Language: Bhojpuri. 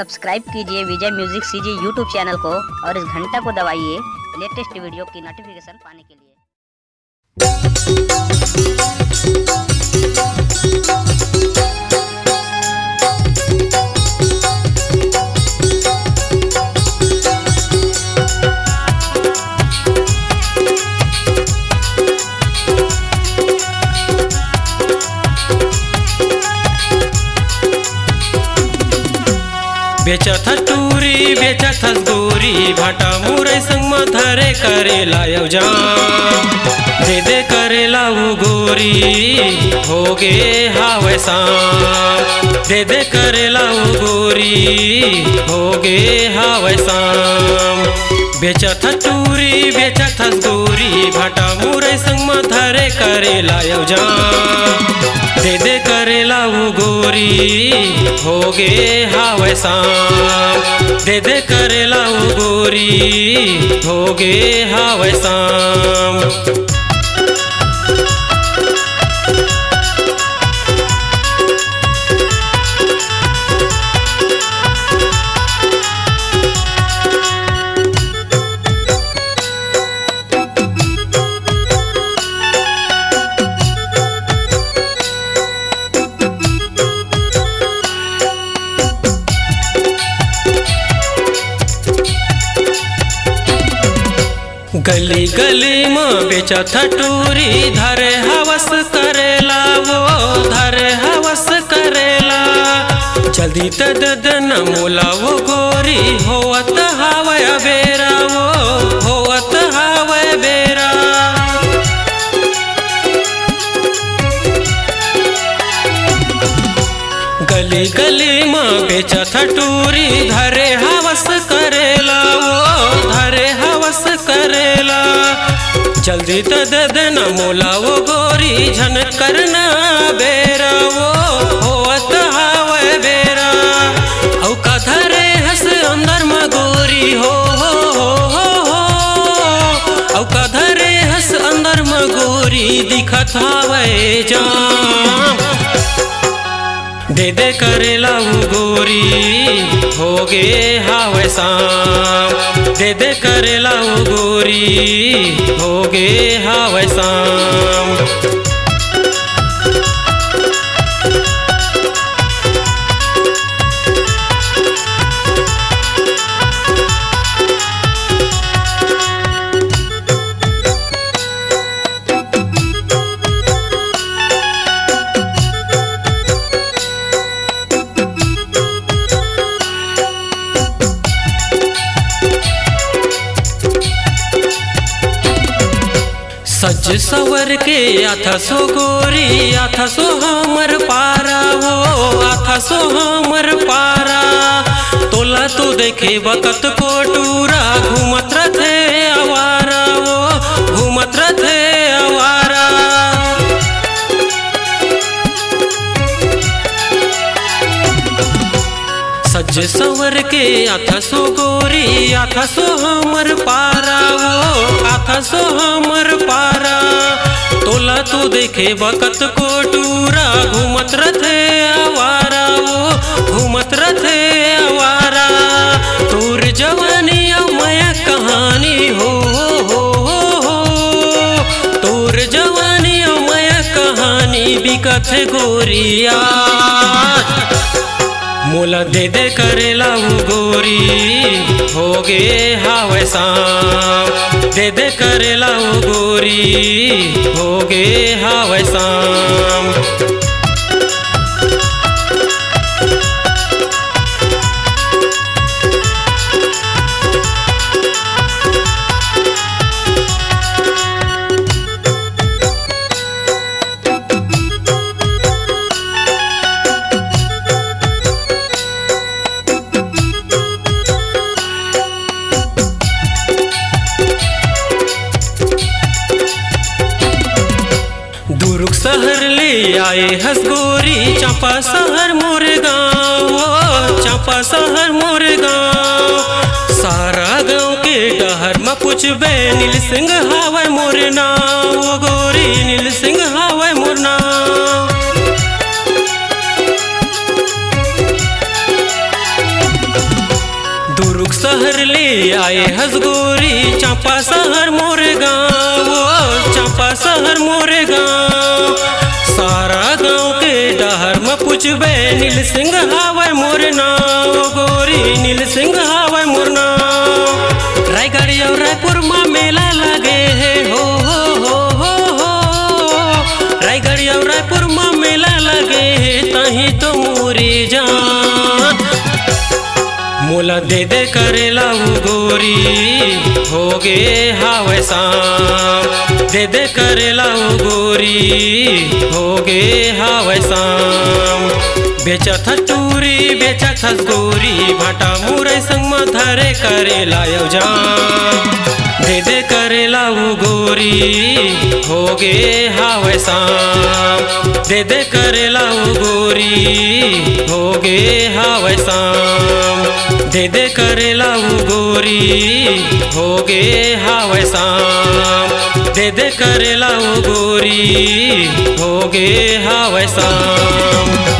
सब्सक्राइब कीजिए विजय म्यूजिक सीजी यूट्यूब चैनल को और इस घंटा को दबाइए लेटेस्ट वीडियो की नोटिफिकेशन पाने के लिए। बेचत टूरी बेचत गोरी भाटा मुरई संग म धरे करेला जा दे दे करेला वो गोरी होगे हावे शाम दे दे करेला वो गोरी होगे हावे शाम। बेचत टूरी बेचत गोरी भाटा मुरई संग म धरे करेला जा दे दे करेला वो गोरी होगे हावे शाम दे दे करेला वो गोरी होगे हावे शाम। गली गली में बेचत टूरी धरे हवस करेला वो धरे हवस करेला जल्दी तद न मोला वो गोरी होवत हावे बेरा वो होवत हावे बेरा। गली गली में बेचत टूरी धरे हवस करेला वो धरे हवस करेला जल्दी तद न मोला वो गोरी झन करना बेरा वो होवत हावे बेरा औ का धरे हस अंदर म गोरी हो औ का धरे हस अंदर म गोरी दिखत हावे जाम दे दे करेला वो गोरी होगे हावे शाम दे दे करेला वो गोरी होगे हावे शाम। सज सवर के आथा सो गोरी आथा सो हमर पारा वो आथा सो हमर पारा तोला तो देखे बकत कोटूरा घूमत रथे आवारा वो घूमत रथे आवारा। सज सवर के आथा सो गोरी आथा सो हमर पारा वो आथा सो हमर पारा तोला तो देखे बकत कोटूरा घूमत रथे आवारा वो घूमत रथे आवारा। तोर जवानी माया कहानी हो तोर जवानी माया कहानी बिकत गोरिया मोला दे दे करेला वो गोरी होगे हावे शाम दे दे करेला वो गोरी होगे हावे शाम। दुर्ग शहर ले आए हस गोरी चंपा शहर मोर गाँव चंपा शहर मोर गाँव सारा गाँव के डहर में पूछबे नील सिंह हावे मोर नाम गोरी नील सिंह हावे मोर नाम। शहर ले आए हस गोरी, चंपा शहर मोरे गाँव, चंपा शहर मोरे गाँव। सारा गाँव के डहर में पूछबे नील सिंह हावय मोर नाव, गोरी नील सिंह हावय मोर नाव। रायगढ़ और रायपुर में मेला लगे है हो रायगढ़ और रायपुर में मेला लगे है, तही तो मोरी जान मोला दे दे करेला उ गोरी, होगे हावय शाम। दे दे करेला उ गोरी, होगे हावय शाम। बेचत हस टूरी बेचत हस गोरी, भाटा मुरई संग में धरे करेला यौ जाम। दे दे करेला उ गोरी, होगे हावय शाम। दे दे करेला उ गोरी, होगे हावय शाम। दे दे करेला उ गोरी, होगे हावय शाम। दे दे करेला उ गोरी, होगे हावय शाम।